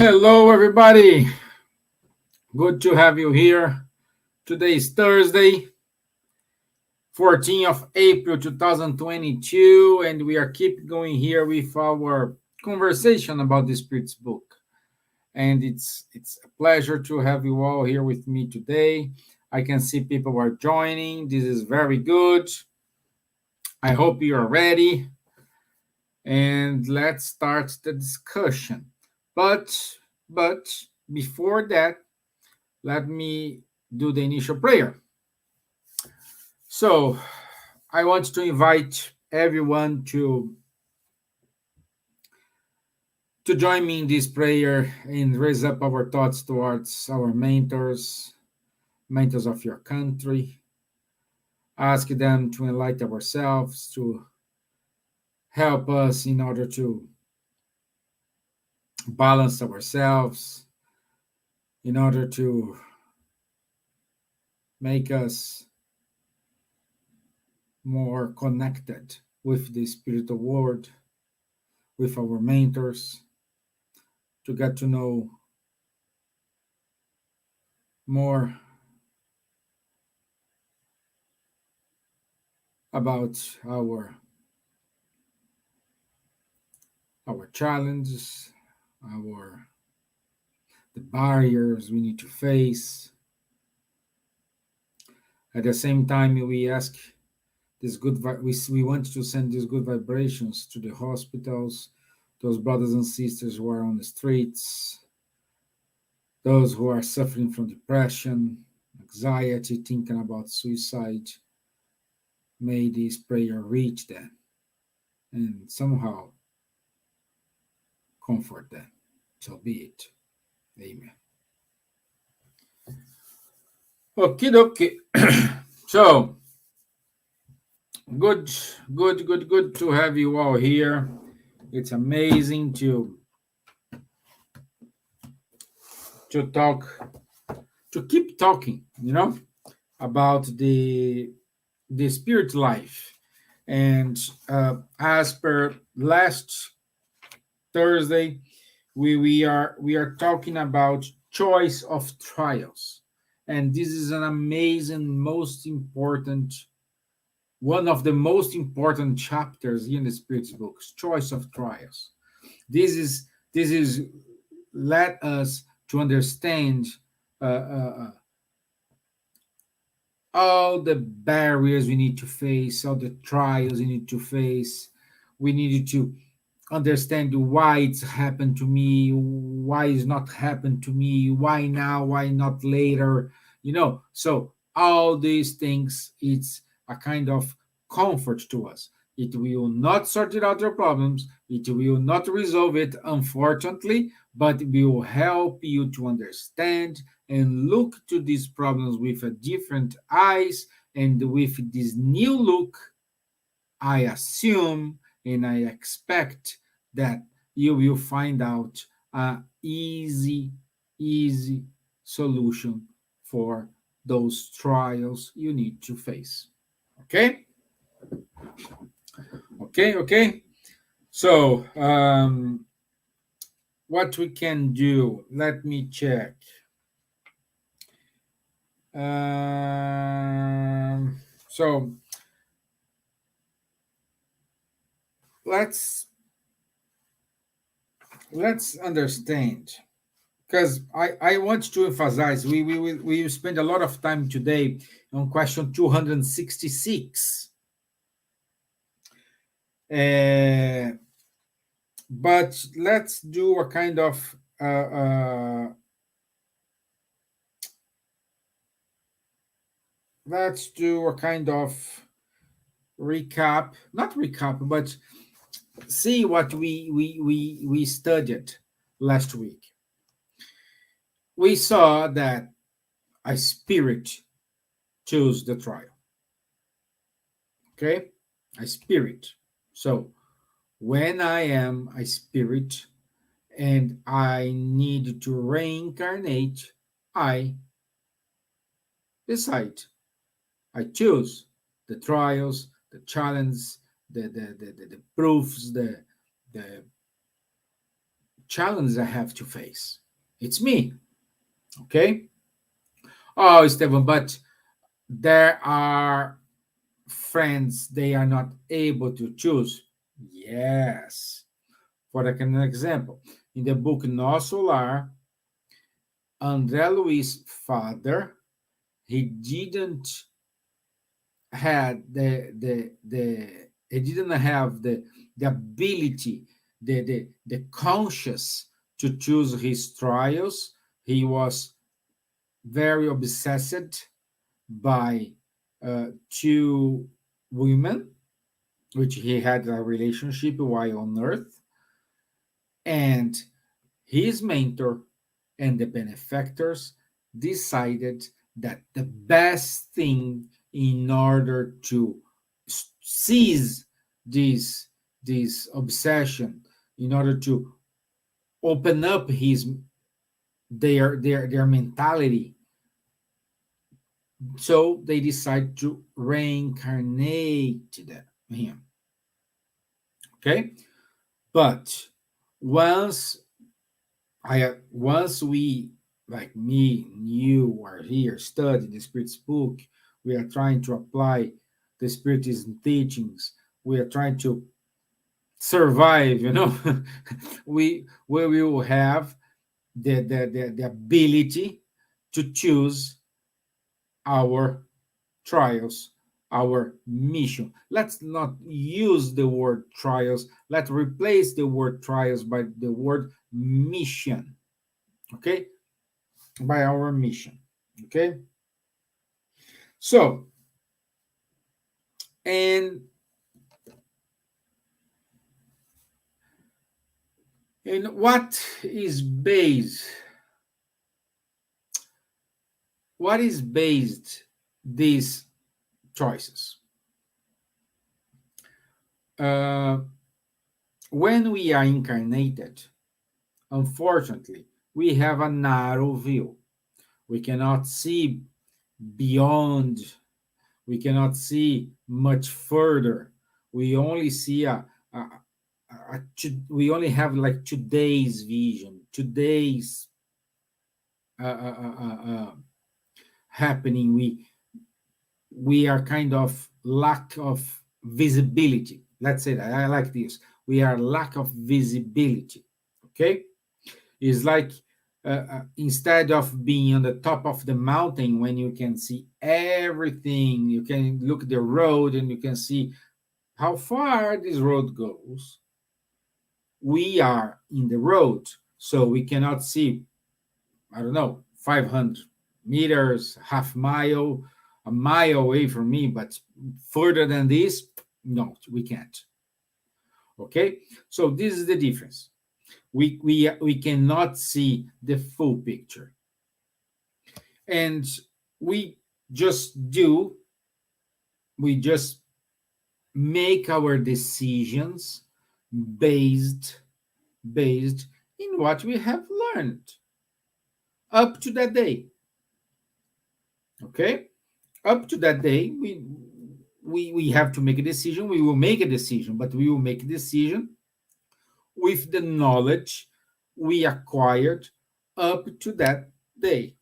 Hello, everybody. Good to have you here. Today is Thursday, 14th of April 2022, and we are keep going here with our conversation about the Spirit's book. And it's a pleasure to have you all here with me today. I can see people are joining. This is very good. I hope you are ready. And let's start the discussion. But before that, let me do the initial prayer. So, I want to invite everyone to join me in this prayer and raise up our thoughts towards our mentors of your country. Ask them to enlighten ourselves, to help us in order to balance ourselves, in order to make us more connected with the spiritual world, with our mentors, to get to know more about our challenges, our the barriers we need to face. At the same time, we ask this we want to send these good vibrations to the hospitals, those brothers and sisters who are on the streets, those who are suffering from depression, anxiety, thinking about suicide. May this prayer reach them and somehow comfort them. So be it. Amen. Okay. So good to have you all here. It's amazing to talk, to keep talking, about the spirit life. And as per last Thursday, we are talking about choice of trials, and this is an amazing, most important, one of the most important chapters in the Spirit's books. Choice of trials. This is let us to understand uh, uh, all the barriers we need to face, all the trials we need to face. We needed to understand why it's happened to me, why it's not happened to me, why now, why not later. So all these things, it's a kind of comfort to us. It will not sort it out your problems, it will not resolve it, unfortunately, but it will help you to understand and look to these problems with a different eyes. And with this new look, I assume and I expect that you will find out a easy solution for those trials you need to face. Okay? Okay. So, what we can do, let me check. So, let's understand, because I want to emphasize, we spend a lot of time today on question 266, but let's do a kind of recap, not recap, but see what we studied last week. We saw that a spirit chose the trial. Okay? A spirit. So when I am a spirit and I need to reincarnate, I decide. I choose the trials, the challenge, the proofs, the challenges I have to face. It's me. Okay. Oh, Stevan, but there are friends they are not able to choose. Yes. For an example, in the book Nosso Lar, André Luiz' father, he didn't had the he didn't have the ability, the conscious to choose his trials. He was very obsessed by two women which he had a relationship while on earth, and his mentor and the benefactors decided that the best thing in order to seize this this obsession, in order to open up his their mentality, so they decide to reincarnate him. Okay, but once once we, like me, you are here studying the Spirit's book, we are trying to apply the Spiritism teachings. We are trying to survive. We will have the ability to choose our trials, our mission. Let's not use the word trials. Let's replace the word trials by the word mission. Okay, by our mission. Okay, so and what is based, these choices? uh, when we are incarnated, unfortunately, we have a narrow view. We cannot see beyond, we cannot see much further. We only see we only have like today's vision, today's happening. We are kind of lack of visibility. Let's say that I like this. We are lack of visibility. Okay, it's like instead of being on the top of the mountain when you can see everything, you can look at the road and you can see how far this road goes. We are in the road, so we cannot see, I don't know, 500 meters, half mile, a mile away from me, but further than this, no, we can't. Okay, so this is the difference. We cannot see the full picture, and we just do we just make our decisions based based in what we have learned up to that day. Okay, up to that day, we have to make a decision. We will make a decision, but we will make a decision with the knowledge we acquired up to that day.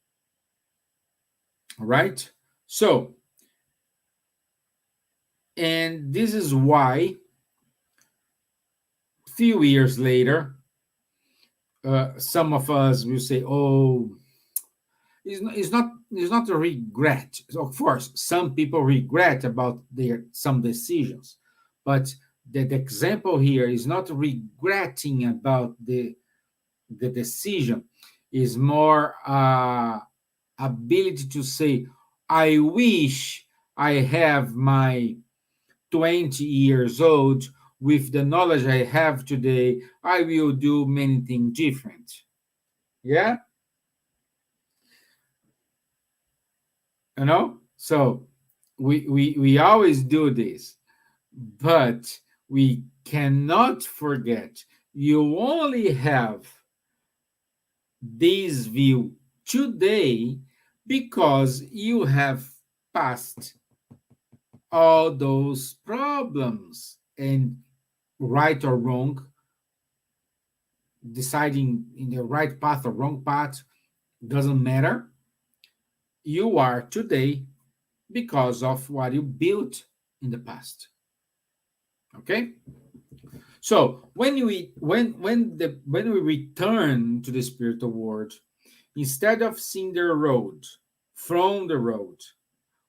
All right, so, and this is why few years later, some of us will say, "Oh, it's not a regret." Of course, some people regret about their some decisions, but the example here is not regretting about the decision. Is more ability to say, "I wish I have my 20 years old with the knowledge I have today. I will do many things different." Yeah, so we always do this, but we cannot forget you only have this view today because you have passed all those problems, and right or wrong, deciding in the right path or wrong path, doesn't matter. You are today because of what you built in the past. Okay? So when we return to the spiritual world, instead of seeing the road from the road,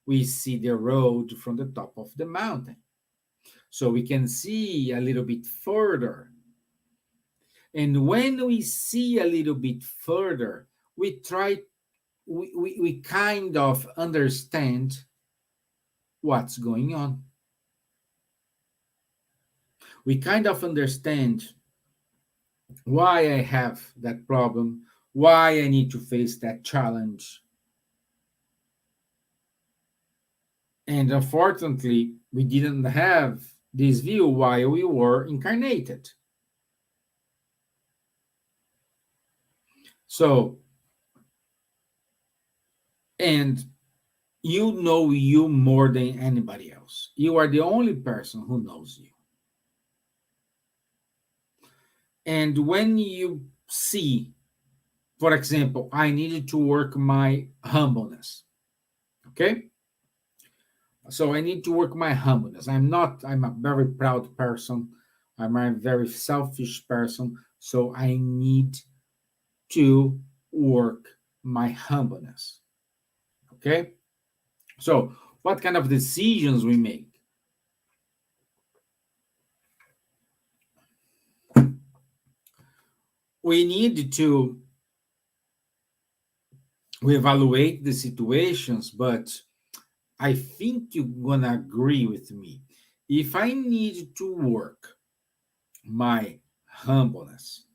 we see the road from the top of the mountain. So we can see a little bit further. And when we see a little bit further, we try, we kind of understand what's going on. We kind of understand why I have that problem, why I need to face that challenge. And unfortunately, we didn't have this view while we were incarnated. So, and you know you more than anybody else. You are the only person who knows you. And when you see, for example, I needed to work my humbleness. Okay? So I need to work my humbleness. I'm a very proud person. I'm a very selfish person. So I need to work my humbleness. Okay? So, what kind of decisions we make? We need to evaluate the situations, but I think you're gonna agree with me. If I need to work my humbleness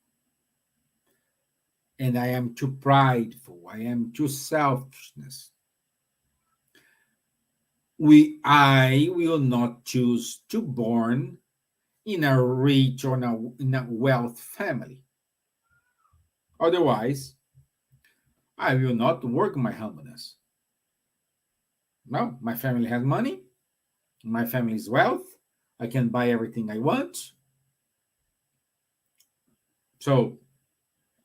and I am too prideful, I am too selfishness, I will not choose to born in a rich or in a wealth family. Otherwise, I will not work my humbleness. No, my family has money, my family is wealth, I can buy everything I want. So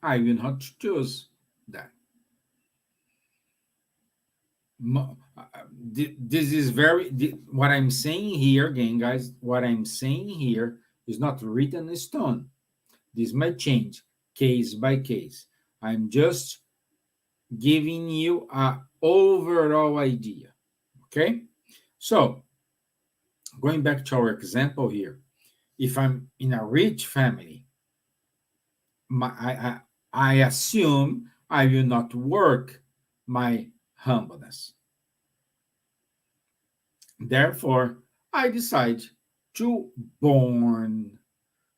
I will not choose that. This is what I'm saying here again, guys. What I'm saying here is not written in stone. This might change case by case. I'm just giving you a overall idea. Okay, so going back to our example here, if I'm in a rich family, I assume I will not work my humbleness. Therefore, I decide to born,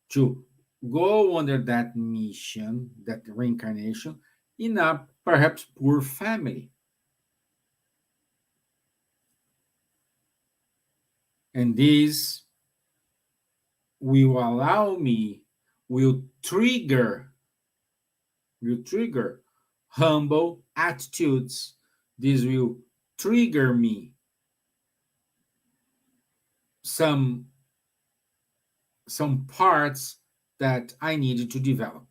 to go under that mission, that reincarnation, in a perhaps poor family. And this will allow me, will trigger, will trigger humble attitudes. This will trigger me some parts that I needed to develop.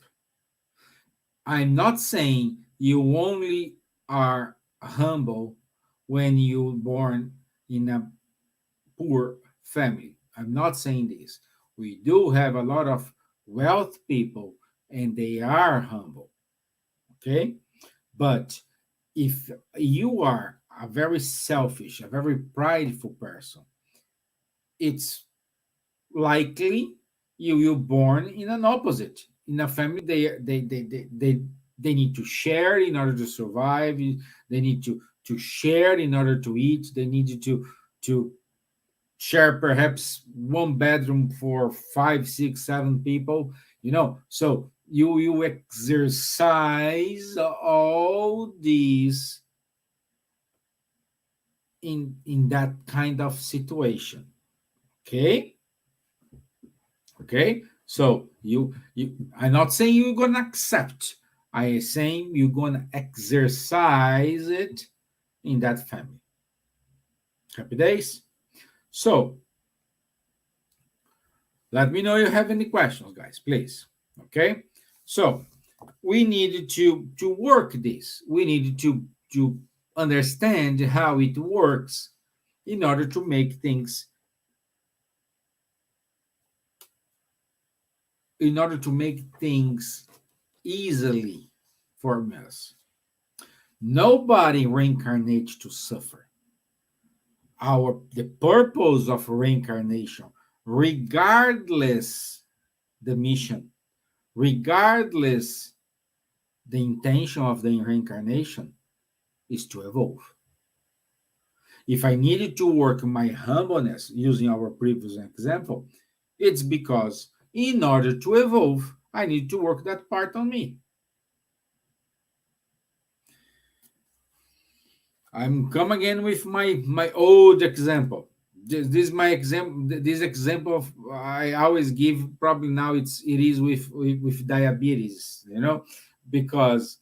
I'm not saying you only are humble when you're born in a poor family. I'm not saying this. We do have a lot of wealth people and they are humble. Okay? But if you are a very selfish, a very prideful person, it's likely you will born in an opposite, in a family they need to share in order to survive. They need to share in order to eat. They need to share perhaps one bedroom for 5, 6, 7 people, so you exercise all these in that kind of situation. Okay. Okay, so I'm not saying you're gonna accept. I am saying you're gonna exercise it in that family. Happy days. So let me know if you have any questions, guys, please. Okay. So we needed to work this. We needed to understand how it works in order to make things in order to make things easily for us. Nobody reincarnates to suffer. The purpose of reincarnation, regardless the mission, regardless the intention of the reincarnation, is to evolve. If I needed to work my humbleness using our previous example, it's because in order to evolve, I need to work that part on me. I'm come again with my old example. This is my example. This example of, I always give. Probably now it is with diabetes. Because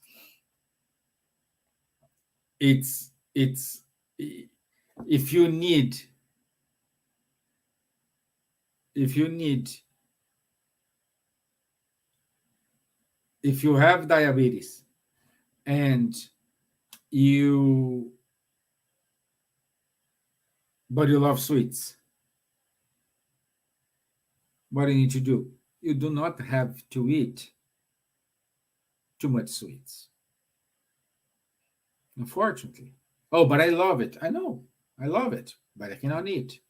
it's if you need if you need if you have diabetes and you but you love sweets, what do you need to do? You do not have to eat too much sweets, unfortunately. Oh, but I love it. I know. I love it, but I cannot eat.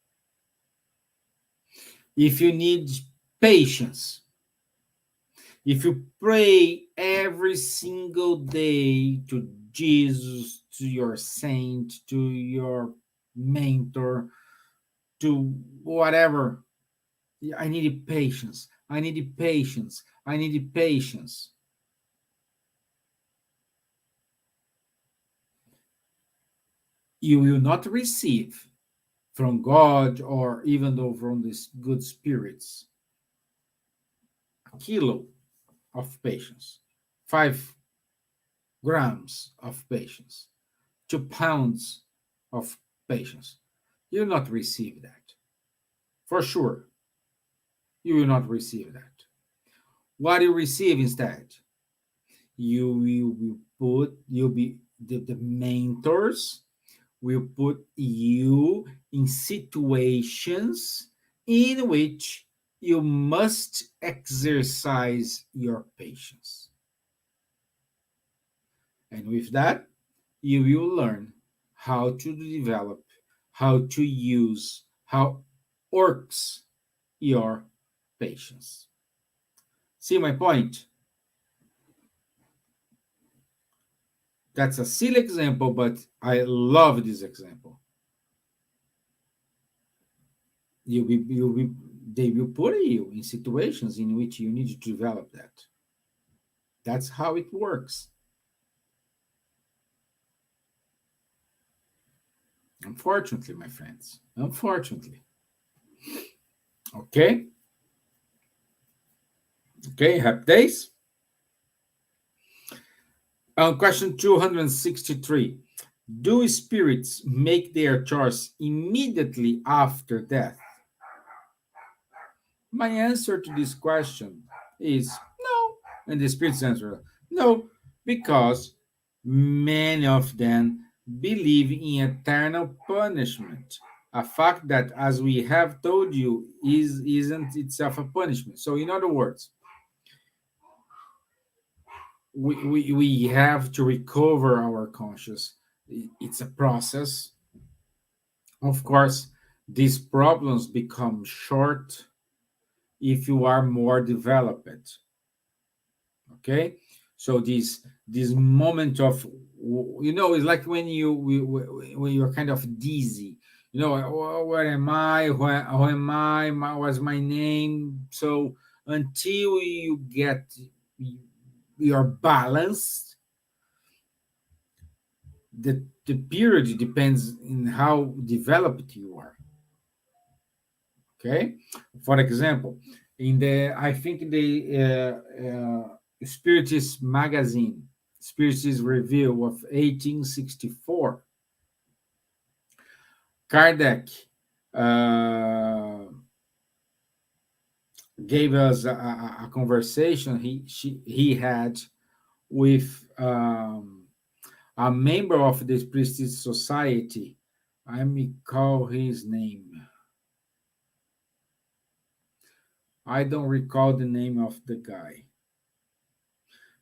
If you need patience, if you pray every single day to Jesus, to your saint, to your mentor, to whatever, I need patience. I need patience. I need patience. You will not receive from God or even though from these good spirits a kilo of patience, 5 grams of patience, 2 pounds of patience. You will not receive that. For sure, you will not receive that. What you receive instead, you'll be the mentors will put you in situations in which you must exercise your patience. And with that, you will learn how to develop, how to use, how works your patience. See my point? That's a silly example, but I love this example. You'll be, they will put you in situations in which you need to develop that. That's how it works. Unfortunately, my friends. Unfortunately. Okay? Okay, happy days. Question 263. Do spirits make their choice immediately after death? My answer to this question is no. And the spirits answer no, because many of them believe in eternal punishment. A fact that, as we have told you, isn't itself a punishment. So, in other words, we have to recover our conscious. It's a process. Of course, these problems become short if you are more developed. Okay, so this moment of, it's like when when you're kind of dizzy. Where am I? Who am I? What's my name? So until you get your balance, the period depends in how developed you are. Okay, for example, in the I think Spiritist magazine, Spiritist Review of 1864, Kardec uh, gave us a conversation he had with a member of the Spiritist Society. I may call his name. I don't recall the name of the guy,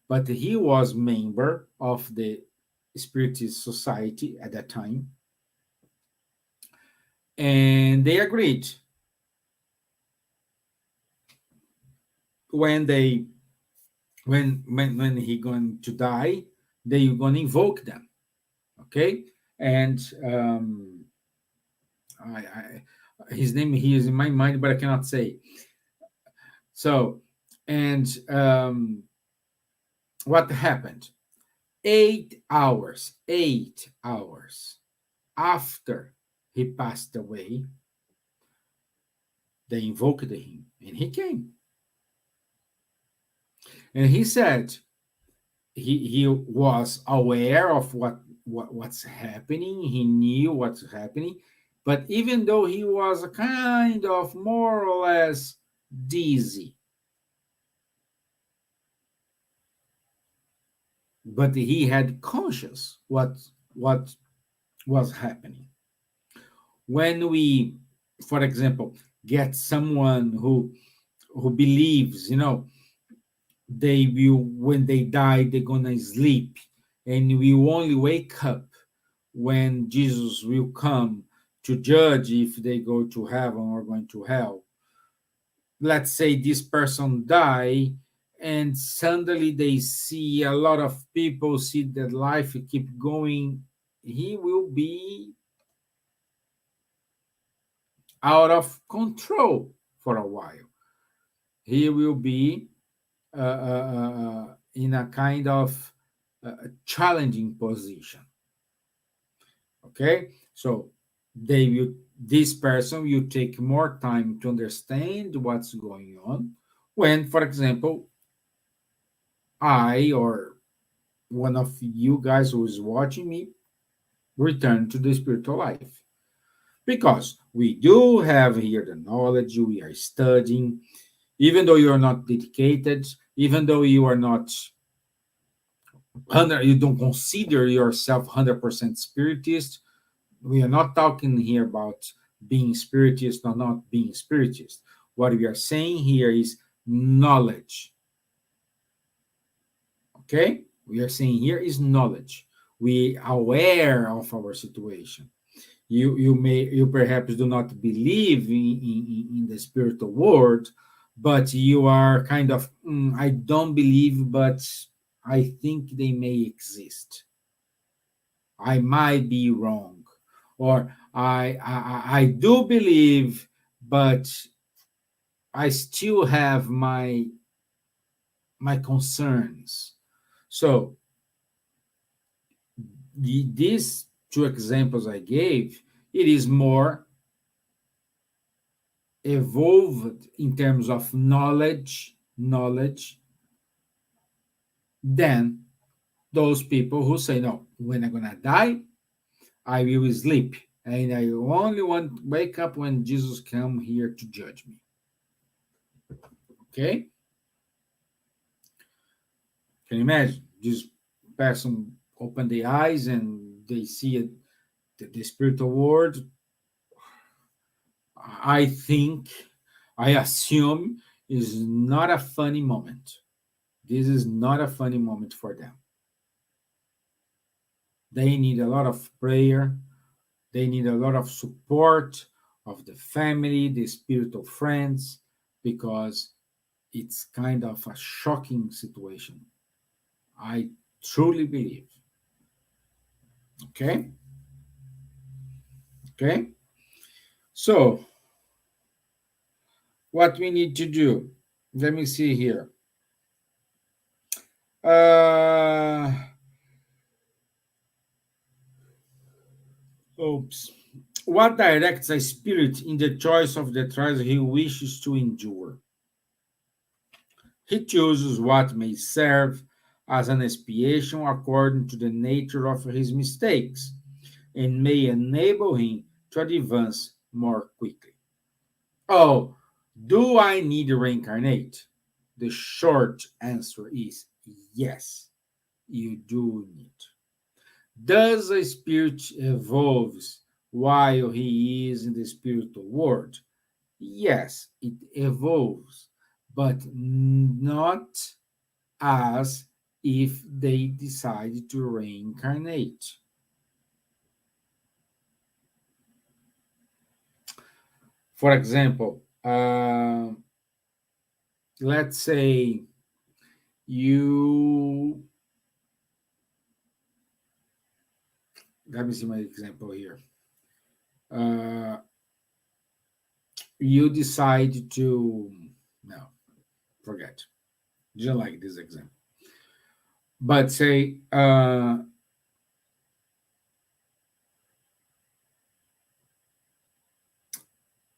but he was member of the Spiritist Society at that time, and they agreed when they when he going to die, they going to invoke them. Okay, and I his name here is in my mind, but I cannot say. So, and what happened? 8 hours after he passed away, they invoked him, and he came. And he said he was aware of what's happening. He knew what's happening, but even though he was kind of more or less dizzy, but he had conscious what was happening. When we, for example, get someone who believes, they will, when they die, they're gonna sleep, and we only wake up when Jesus will come to judge if they go to heaven or going to hell. Let's say this person die, and suddenly they see a lot of people see that life keep going. He will be out of control for a while. He will be in a kind of challenging position. Okay, so this person will take more time to understand what's going on. When, for example, I or one of you guys who is watching me return to the spiritual life, because we do have here the knowledge, we are studying, even though you are not dedicated, even though you are not you don't consider yourself 100% spiritist. We are not talking here about being spiritist or not being spiritist. What we are saying here is knowledge. Okay, we are saying here is knowledge. We are aware of our situation. You perhaps do not believe in the spiritual world, but you are kind of I don't believe, but I think they may exist. I might be wrong, or I do believe, but I still have my concerns. So these two examples I gave, it is more evolved in terms of knowledge than those people who say, no, when I'm gonna die, I will sleep, and I only want to wake up when Jesus come here to judge me. Okay, can you imagine this person open the eyes and they see it, the spiritual world? I think, I assume, is not a funny moment. This is not a funny moment for them. They need a lot of prayer. They need a lot of support of the family, the spiritual friends, because it's kind of a shocking situation. I truly believe. Okay? Okay? So, what we need to do, let me see here. Oops. What directs a spirit in the choice of the trials he wishes to endure? He chooses what may serve as an expiation according to the nature of his mistakes and may enable him to advance more quickly. Oh, Do I need to reincarnate? The short answer is yes, you do need. Does a spirit evolves while he is in the spiritual world? Yes, it evolves, but not as if they decide to reincarnate. For example, let's say you, let me see my example here. Uh, you decide to, no, forget. Didn't like this example. But say, oh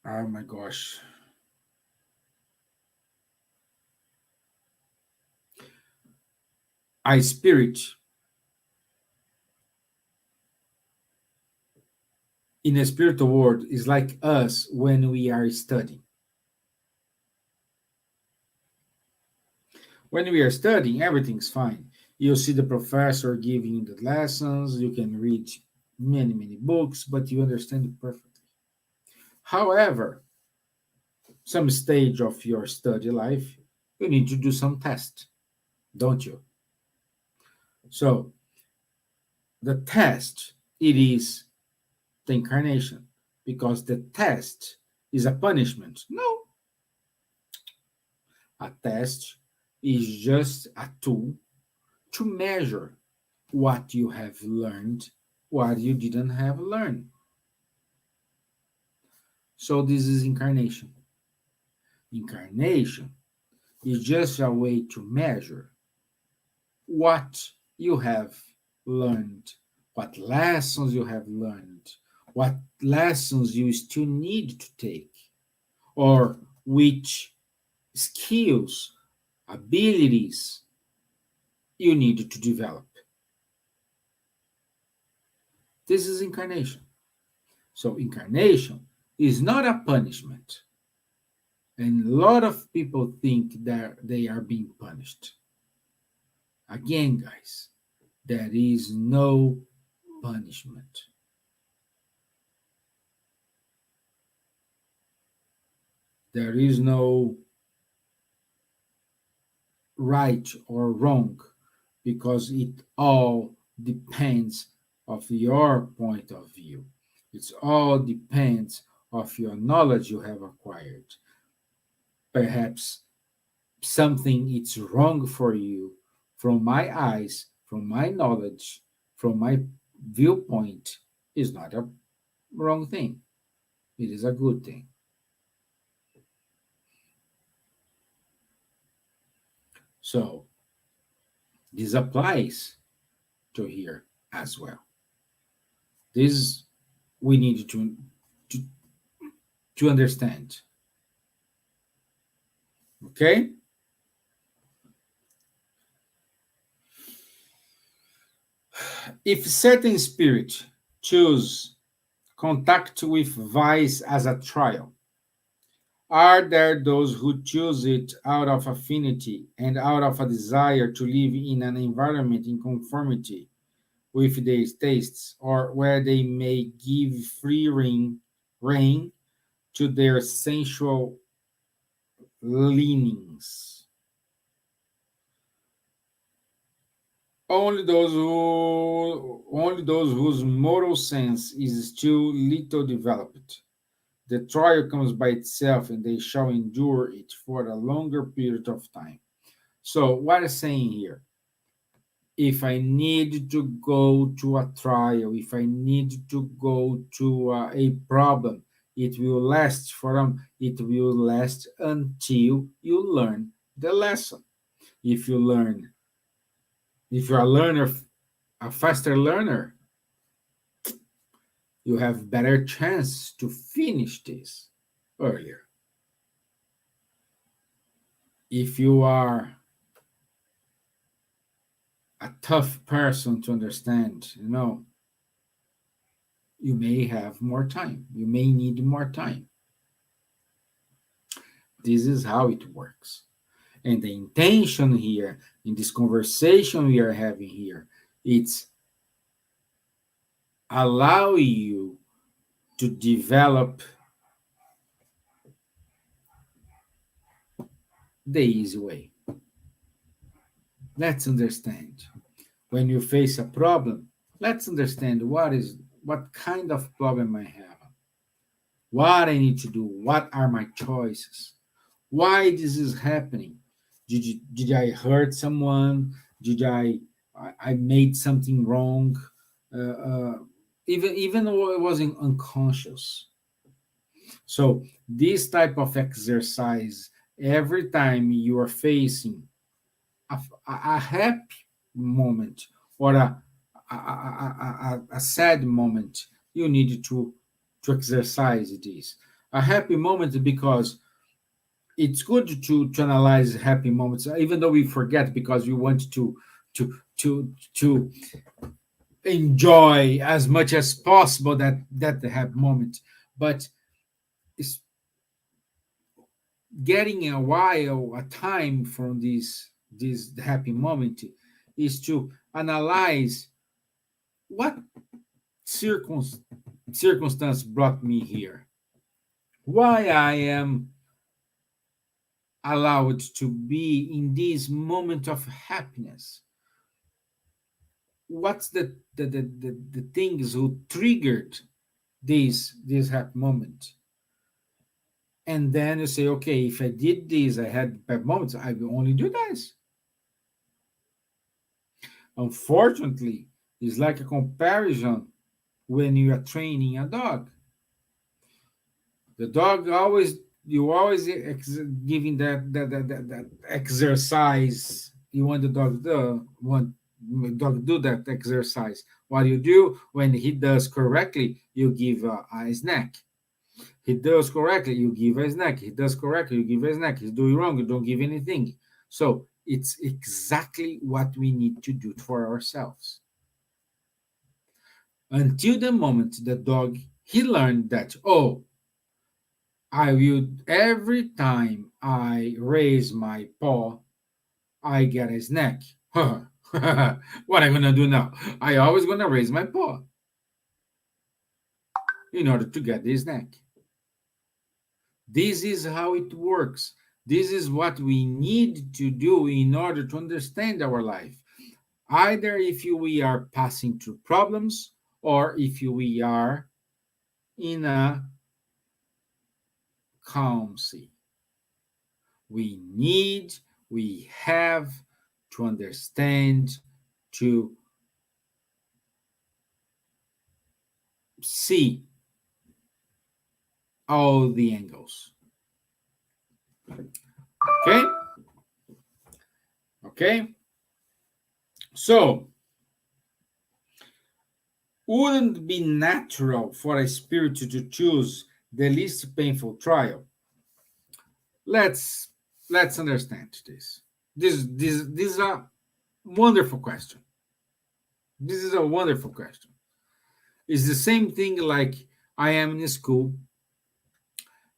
my gosh, I spirit in a spiritual world is like us when we are studying. When we are studying, everything's fine. You see the professor giving you the lessons, you can read many, many books, but you understand it perfectly. However, some stage of your study life, you need to do some test, don't you? So the test, it is the incarnation, because the test is a punishment. No, a test is just a tool to measure what you have learned, what you didn't have learned. So this is incarnation. Incarnation is just a way to measure what you have learned, what lessons you have learned, what lessons you still need to take, or which skills, abilities you need to develop. This is incarnation. So, incarnation is not a punishment. And a lot of people think that they are being punished. Again, guys, there is no punishment. There is no right or wrong, because it all depends of your point of view. It all depends of your knowledge you have acquired. Perhaps something is wrong for you from my eyes, from my knowledge, from my viewpoint is not a wrong thing. It is a good thing. So this applies to here as well. This we need to, to understand. Okay? If certain spirit choose contact with vice as a trial, are there those who choose it out of affinity and out of a desire to live in an environment in conformity with their tastes, or where they may give free rein to their sensual leanings? Only those whose moral sense is still little developed. The trial comes by itself, and they shall endure it for a longer period of time. So, what is saying here? If I need to go to a trial, if I need to go to a problem, it will last it will last until you learn the lesson. If you learn, if you're a learner, a faster learner, you have better chance to finish this earlier. If you are a tough person to understand, you may have more time. You may need more time. This is how it works. And the intention here in this conversation we are having here, it's allow you to develop the easy way. Let's understand. When you face a problem, let's understand what kind of problem I have, what I need to do, what are my choices, why this is happening. Did I hurt someone? Did I made something wrong? Uh, uh, even though I wasn't unconscious. So this type of exercise, every time you are facing a happy moment or a sad moment, you need to exercise this. A happy moment because it's good to analyze happy moments, even though we forget because we want to enjoy as much as possible that the happy moment. But it's getting a while, a time from this happy moment is to analyze what circum, circumstance brought me here, why I am allowed to be in this moment of happiness, what's the things who triggered this happy moment. And then you say, okay, if I did this, I had bad moments, I will only do this. Unfortunately, it's like a comparison when you are training a dog. The dog always, you always giving that exercise. You want the dog do want the dog do that exercise. What you do when he does correctly, you give a snack. He does correctly, you give a snack. He does correctly, you give a snack. He's doing wrong, you don't give anything. So it's exactly what we need to do for ourselves. Until the moment the dog he learned that, oh, I will every time I raise my paw, I get a snack. What am I gonna do now? I always gonna raise my paw in order to get the snack. This is how it works. This is what we need to do in order to understand our life. Either if we are passing through problems or if we are in a calm sea. We need, we have to understand, to see all the angles. Okay? Okay? So, wouldn't it be natural for a spirit to choose the least painful trial? Let's let's understand this. This is a wonderful question. This is a wonderful question. It's the same thing like I am in school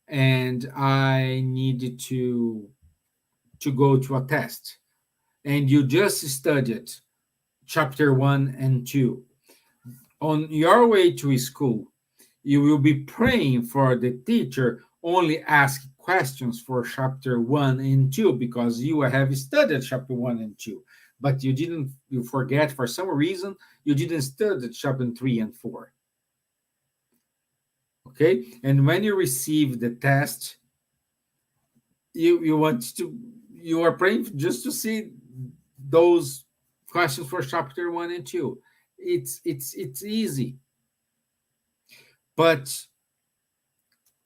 and I needed to go to a test, and you just studied chapter 1 and 2. On your way to school, you will be praying for the teacher only ask questions for chapter 1 and 2 because you have studied chapter 1 and 2, but you forget for some reason you didn't study chapter 3 and 4. Okay, and when you receive the test, you want to, you are praying just to see those questions for chapter 1 and 2. It's easy, but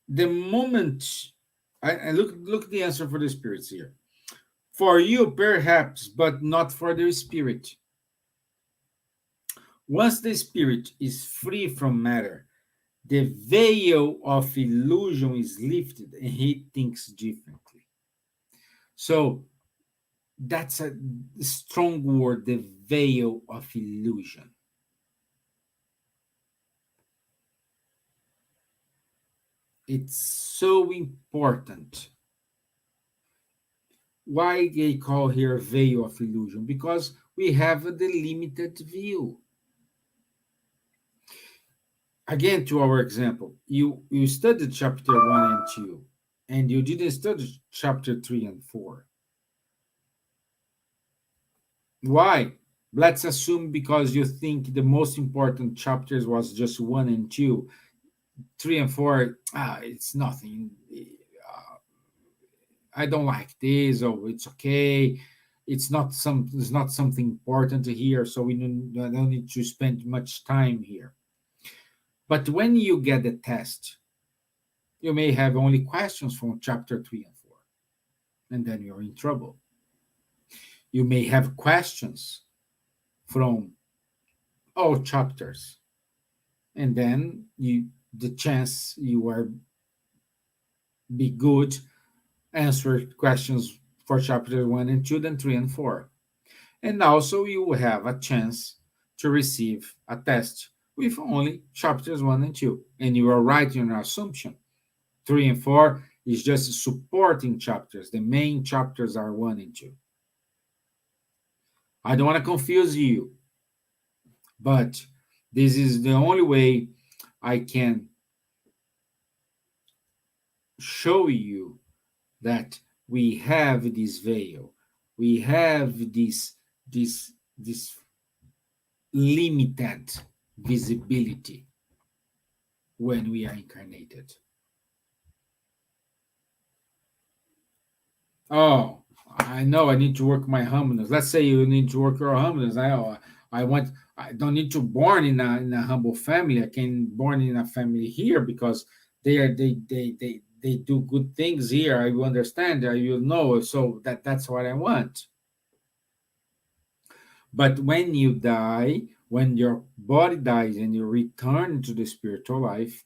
the moment I look at the answer for the spirits here. For you perhaps, but not for the spirit. Once the spirit is free from matter, the veil of illusion is lifted and he thinks differently. So that's a strong word, the veil of illusion. It's so important Why they call here veil of illusion? Because we have a limited view. Again, to our example, you studied chapter 1 and 2, and you didn't study chapter 3 and 4. Why? Let's assume because you think the most important chapters was just 1 and 2. 3 and 4, it's nothing. I don't like this, or it's okay. It's not something important here, so I don't need to spend much time here. But when you get the test, you may have only questions from chapter 3 and 4, and then you're in trouble. You may have questions from all chapters, and then the chance you are be good answer questions for chapter 1 and 2, then 3 and 4. And also you will have a chance to receive a test with only chapters 1 and 2. And you are right in your assumption. 3 and 4 is just supporting chapters. The main chapters are 1 and 2. I don't want to confuse you, but this is the only way I can show you that we have this veil, we have this limited visibility when we are incarnated. Oh, I know I need to work my humbleness. Let's say you need to work your humbleness. I don't need to born in a humble family. I can born in a family here because they do good things here. I will understand. I will know. So that's what I want. But when you die, when your body dies and you return to the spiritual life,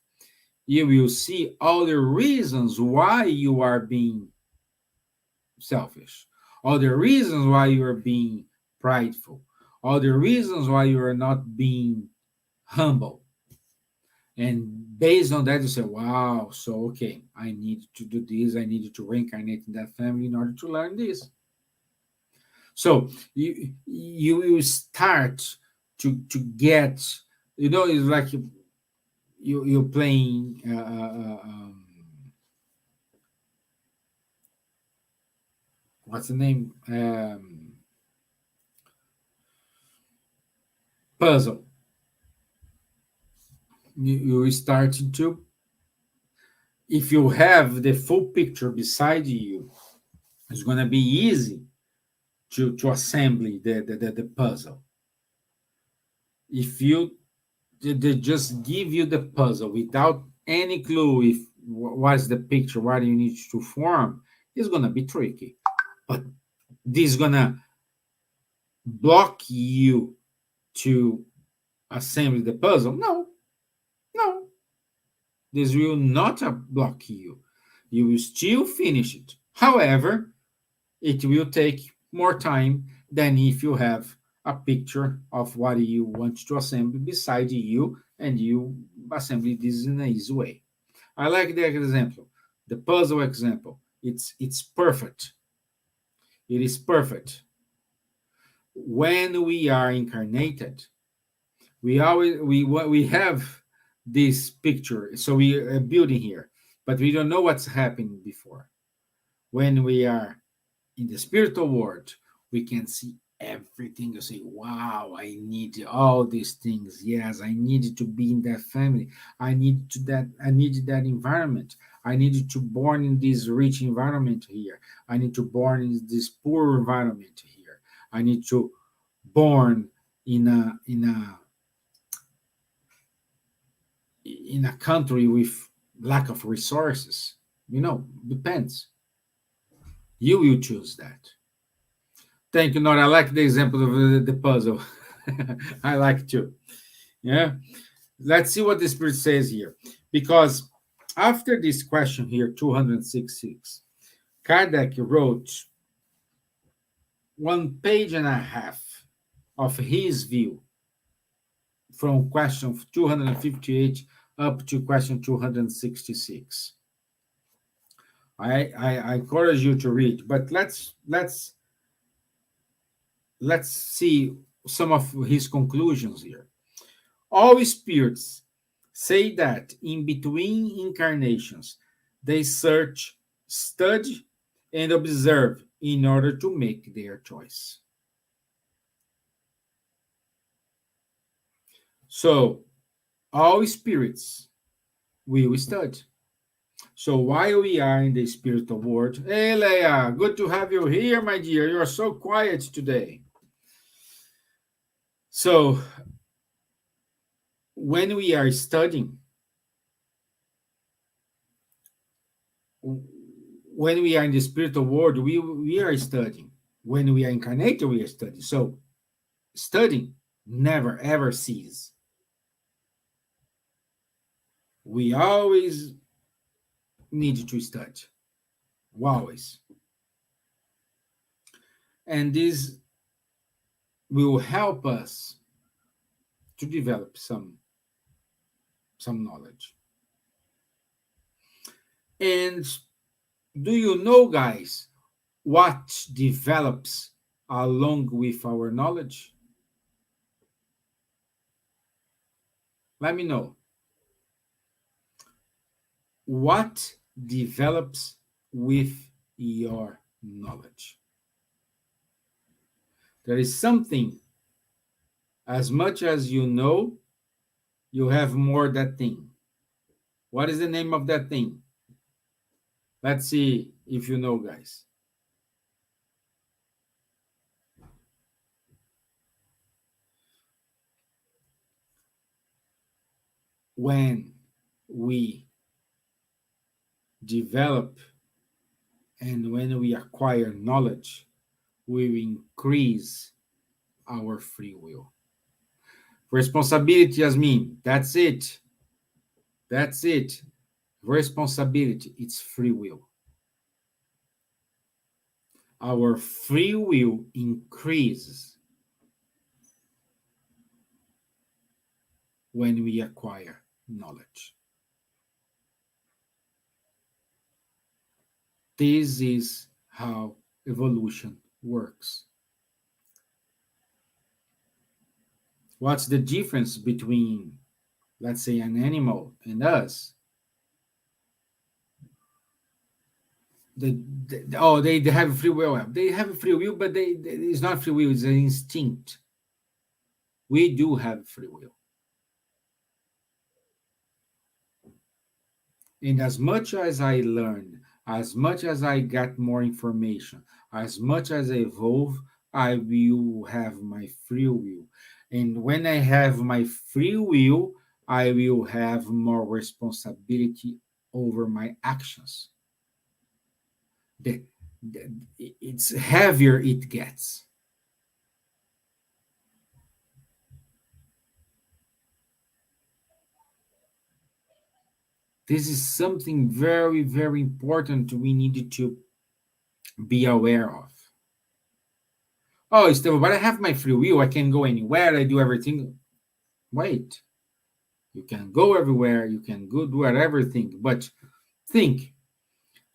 you will see all the reasons why you are being selfish, all the reasons why you are being prideful, all the reasons why you are not being humble. And based on that, you say, wow, so okay, I need to do this, I need to reincarnate in that family in order to learn this. So you will start to get, it's like you're playing what's the name, puzzle. You start to, if you have the full picture beside you, it's going to be easy to assemble the puzzle. If you they just give you the puzzle without any clue if what's the picture, what you need to form, it's going to be tricky. But this is going to block you to assemble the puzzle? No, no. This will not block you. You will still finish it. However, it will take more time than if you have a picture of what you want to assemble beside you and you assemble this in an easy way. I like the example, the puzzle example. It's perfect. It is perfect. When we are incarnated, we have this picture, so we are building here, but we don't know what's happening before. When we are in the spiritual world, we can see everything. You say, wow, I need all these things. Yes, I need to be in that family. I need that environment. I need to born in this rich environment here. I need to born in this poor environment here. I need to born in a country with lack of resources. Depends. You will choose that. Thank you, Nora. I like the example of the puzzle. I like too. Yeah. Let's see what the Spirit says here. Because after this question here, 266, Kardec wrote 1.5 pages of his view from question 258 up to question 266. I encourage you to read. But let's see some of his conclusions here. All spirits say that in between incarnations, they search, study, and observe in order to make their choice. So, all spirits will study. So, while we are in the spiritual world, hey Leia, good to have you here, my dear. You are so quiet today. So, when we are studying, when we are in the spiritual world, we are studying. When we are incarnated, we are studying. So studying never ever ceases. We always need to study. Always. And this will help us to develop some knowledge. And do you know, guys, what develops along with our knowledge? Let me know. What develops with your knowledge? There is something, as much as you know, you have more that thing. What is the name of that thing? Let's see if you know, guys. When we develop and when we acquire knowledge, we increase our free will. Responsibility, Yasmin, that's it. That's it. Responsibility, it's free will. Our free will increases when we acquire knowledge. This is how evolution works. What's the difference between, let's say, an animal and us? They have free will. They have free will, but it's not free will, it's an instinct. We do have free will. And as much as I learn, as much as I get more information, as much as I evolve, I will have my free will. And when I have my free will, I will have more responsibility over my actions. The, it's heavier it gets. This is something very, very important we need to be aware of. Oh, Stevan, but I have my free will. I can go anywhere. I do everything. Wait. You can go everywhere. You can go do everything. But think,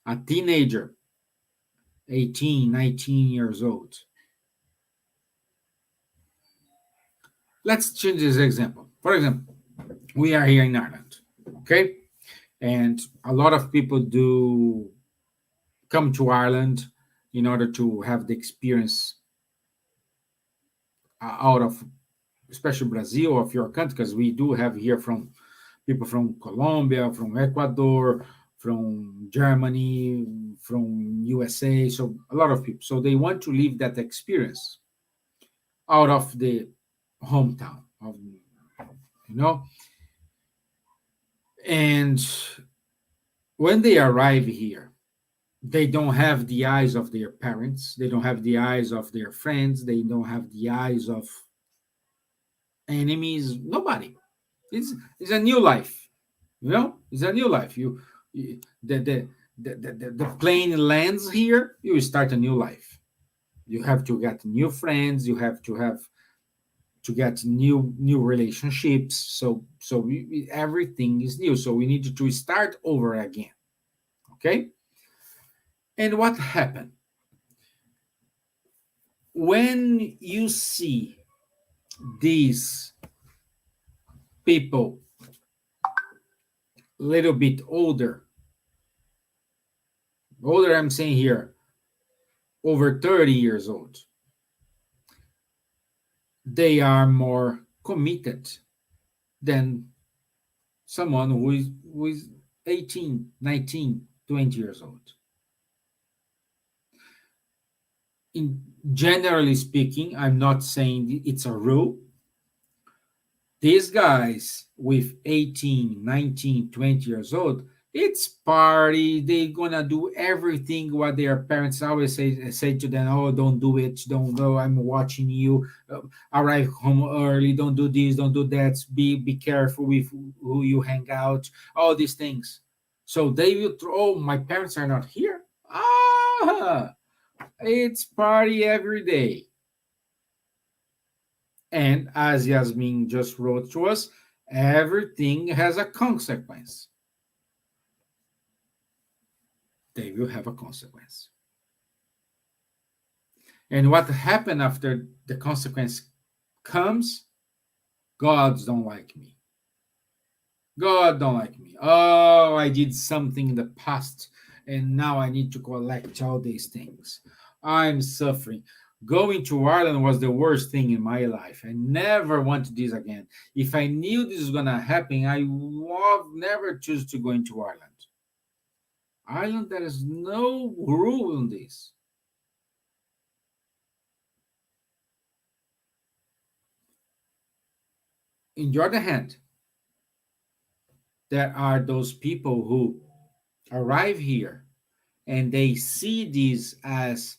a teenager, 18, 19 years old. Let's change this example. For example, we are here in Ireland, okay? And a lot of people do come to Ireland in order to have the experience out of, especially Brazil, of your country, because we do have here from people from Colombia, from Ecuador, from Germany, from USA, so a lot of people. So they want to live that experience out of the hometown, of, you know. And when they arrive here, they don't have the eyes of their parents, they don't have the eyes of their friends, they don't have the eyes of enemies, nobody. It's a new life, it's a new life. The plane lands here, you start a new life. You have to get new friends, you have to get new relationships. So everything is new, so we need to start over again. Okay. And what happened? When you see these people a little bit older I'm saying here, over 30 years old, they are more committed than someone who is 18, 19, 20 years old. In generally speaking, I'm not saying it's a rule. These guys with 18, 19, 20 years old, it's party. They're gonna do everything what their parents always say to them. Oh, don't do it. Don't go. I'm watching you. Arrive home early. Don't do this. Don't do that. Be careful with who you hang out. All these things. So they will. Oh, my parents are not here. Ah, it's party every day. And as Yasmin just wrote to us, everything has a consequence. They will have a consequence. And what happened after the consequence comes? Gods don't like me. God don't like me. Oh, I did something in the past, and now I need to collect all these things. I'm suffering. Going to Ireland was the worst thing in my life. I never want this again. If I knew this was gonna happen, I would never choose to go into Ireland. Ireland, there is no rule in this. On the other hand, there are those people who arrive here and they see this as,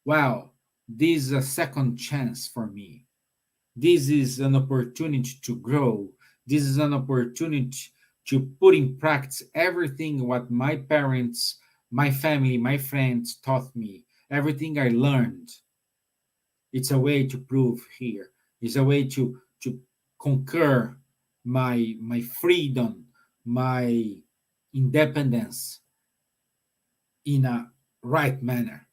well, this is a second chance for me. This is an opportunity to grow. This is an opportunity to put in practice everything what my parents, my family, my friends taught me, everything I learned. It's a way to prove here. It's a way to conquer my freedom, my independence in a right manner.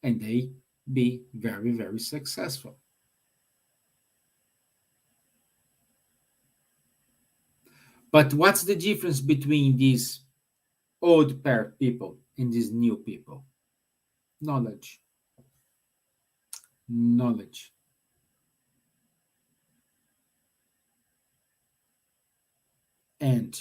And they be very, very successful. But what's the difference between these old pair people and these new people? Knowledge. Knowledge. And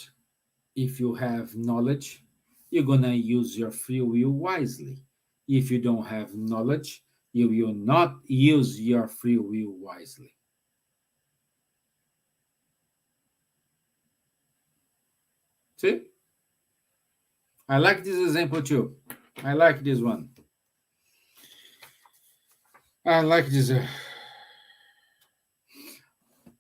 if you have knowledge, you're going to use your free will wisely. If you don't have knowledge, you will not use your free will wisely. See? I like this example too. I like this one. I like this.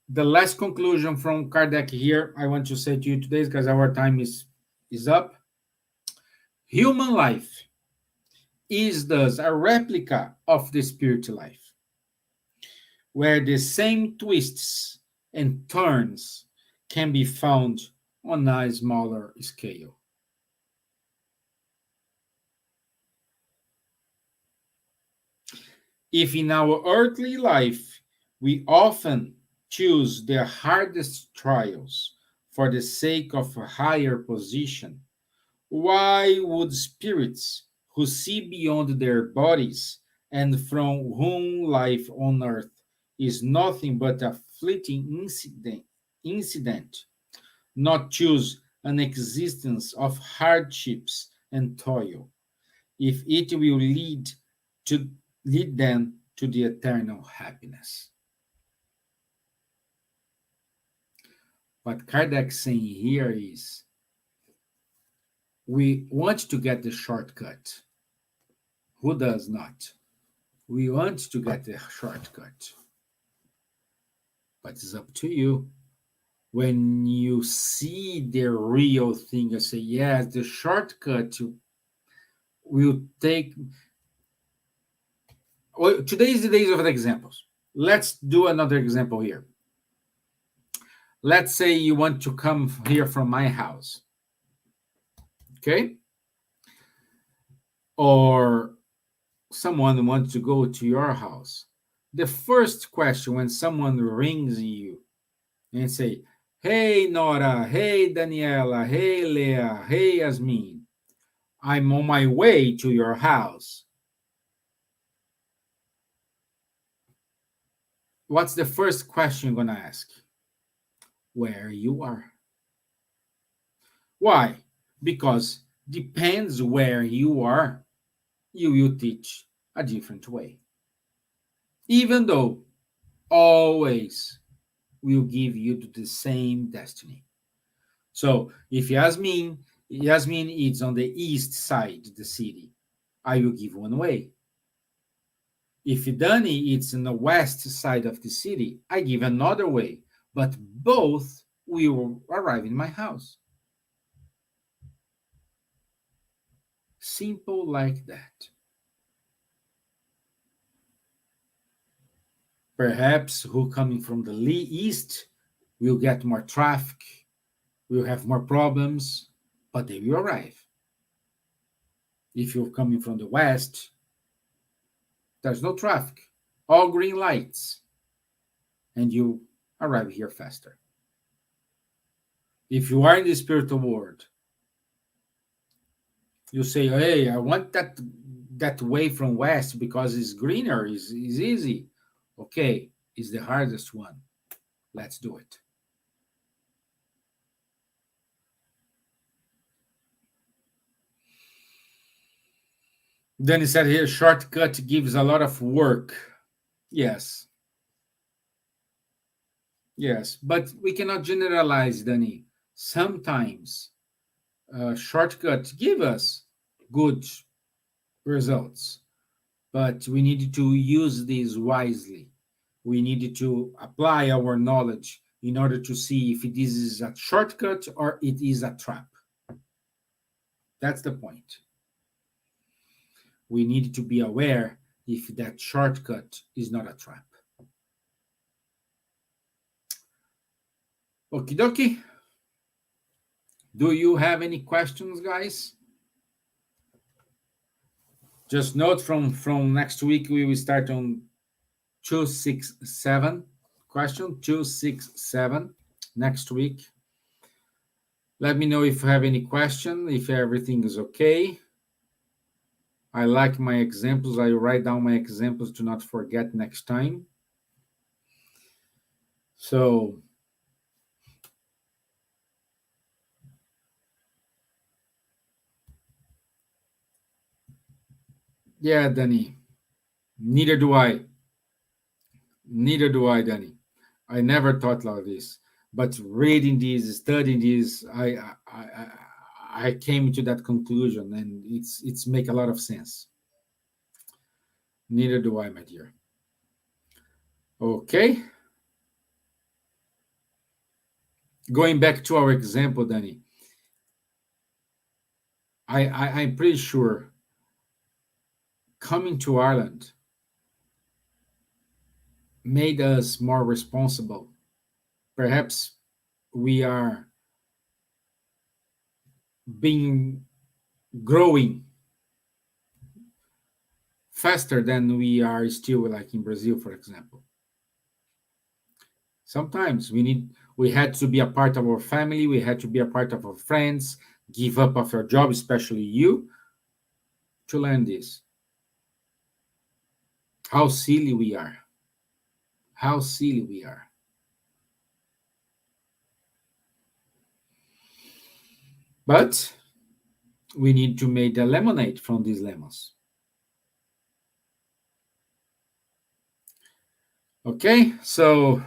The last conclusion from Kardec here, I want to say to you today, because our time is up. Human life is thus a replica of the spirit life, where the same twists and turns can be found on a smaller scale. If in our earthly life we often choose the hardest trials for the sake of a higher position, why would spirits who see beyond their bodies and from whom life on earth is nothing but a fleeting incident not choose an existence of hardships and toil, if it will to lead them to the eternal happiness? What Kardec saying here is, we want to get the shortcut. Who does not? We want to get the shortcut. But it's up to you. When you see the real thing, you say, yes, the shortcut will take. Well, today is the days of the examples. Let's do another example here. Let's say you want to come here from my house. Okay? or someone wants to go to your house, the first question when someone rings you and say, "Hey Nora, hey Daniela, hey Leah, hey Yasmin, I'm on my way to your house." What's the first question you're gonna ask? Where you are. Why? Because depends where you are, you will teach a different way. Even though always will give you to the same destiny. So if Yasmin is on the east side of the city, I will give one way. If Dani is on the west side of the city, I give another way. But both will arrive in my house. Simple like that. Perhaps who coming from the east will get more traffic, will have more problems, but they will arrive. If you're coming from the west, there's no traffic, all green lights, and you arrive here faster. If you are in the spiritual world, you say, "Hey, I want that way from west because it's greener, is easy." Okay, it's the hardest one. Let's do it. Then he said here, shortcut gives a lot of work. Yes, yes, but we cannot generalize, Danny. Sometimes shortcut give us good results, but we need to use these wisely. We need to apply our knowledge in order to see if this is a shortcut or it is a trap. That's the point. We need to be aware if that shortcut is not a trap. Okie dokie. Do you have any questions, guys? Just note from next week we will start on 267 question 267 next week. Let me know if you have any question, if everything is okay. I like my examples. I write down my examples to not forget next time. So yeah, Danny. Neither do I. Neither do I, Danny. I never thought like this. But reading this, studying this, I came to that conclusion, and it's make a lot of sense. Neither do I, my dear. Okay. Going back to our example, Danny. I'm pretty sure coming to Ireland made us more responsible. Perhaps we are being growing faster than we are still like in Brazil, for example. Sometimes we had to be a part of our family, we had to be a part of our friends, give up of our job, especially you, to learn this. How silly we are. How silly we are. But we need to make the lemonade from these lemons. Okay, so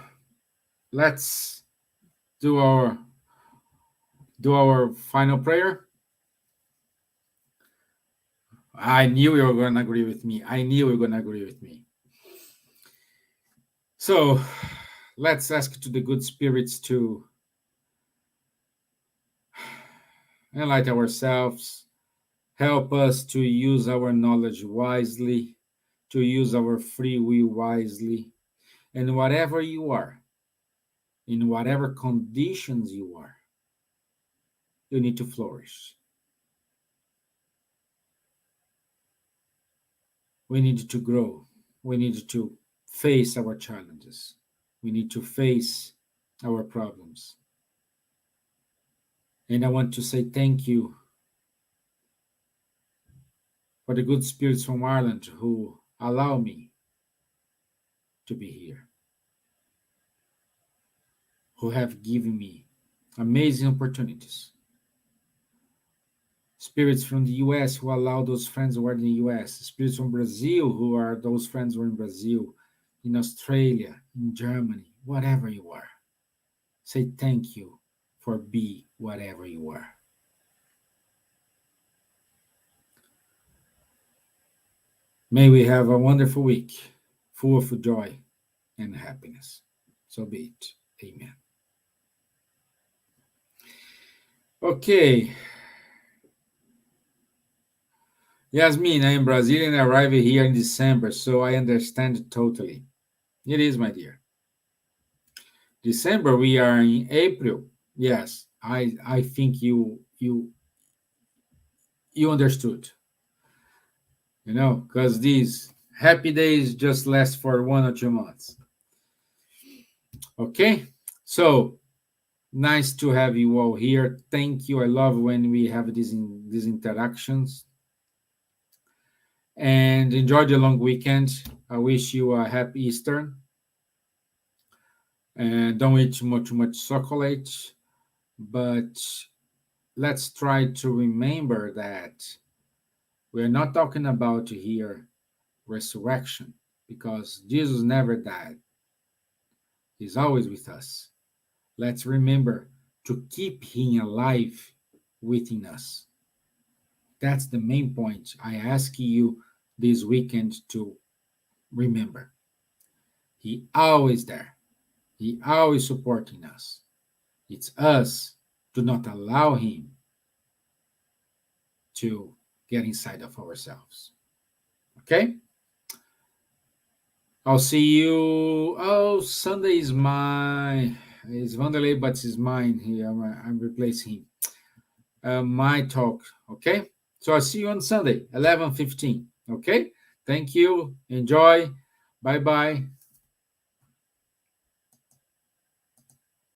let's do our final prayer. I knew you were going to agree with me. I knew you were going to agree with me. So let's ask to the good spirits to enlighten ourselves, help us to use our knowledge wisely, to use our free will wisely, and whatever you are, in whatever conditions you are, you need to flourish. We need to grow. We need to face our challenges. We need to face our problems. And I want to say thank you for the good spirits from Ireland who allow me to be here, who have given me amazing opportunities. Spirits from the US who allow those friends who are in the US. Spirits from Brazil who are those friends who are in Brazil, in Australia, in Germany, whatever you are. Say thank you for be whatever you are. May we have a wonderful week, full of joy and happiness. So be it. Amen. Okay. Yasmin, I am Brazilian. I arrived here in December, so I understand totally. It is, my dear. December, we are in April. Yes, I think you understood. Because these happy days just last for 1 or 2 months. Okay, so nice to have you all here. Thank you. I love when we have these interactions. And enjoy the long weekend. I wish you a happy Easter. And don't eat too much chocolate. But let's try to remember that we're not talking about here resurrection, because Jesus never died. He's always with us. Let's remember to keep him alive within us. That's the main point I ask you this weekend to remember. He always there. He always supporting us. It's us to not allow him to get inside of ourselves. Okay? I'll see you. Oh, Sunday is mine. It's Vanderlei, but it's mine here. I'm replacing him. My talk. Okay? So I'll see you on Sunday, 11:15. Okay? Thank you. Enjoy. Bye bye.